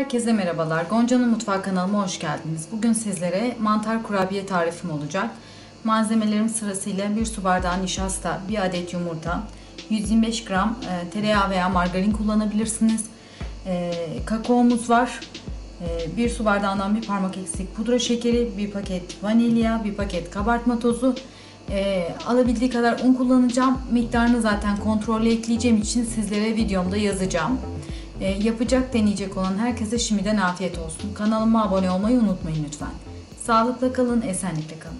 Herkese merhabalar. Gonca'nın Mutfağı kanalıma hoş geldiniz. Bugün sizlere mantar kurabiye tarifim olacak. Malzemelerim sırasıyla 1 su bardağı nişasta, 1 adet yumurta, 125 gram tereyağı veya margarin kullanabilirsiniz. Kakaomuz var. 1 su bardağından 1 parmak eksik pudra şekeri, 1 paket vanilya, 1 paket kabartma tozu. Alabildiği kadar un kullanacağım. Miktarını zaten kontrollü ekleyeceğim için sizlere videomda yazacağım. Yapacak, deneyecek olan herkese şimdiden afiyet olsun. Kanalıma abone olmayı unutmayın lütfen. Sağlıkla kalın, esenlikle kalın.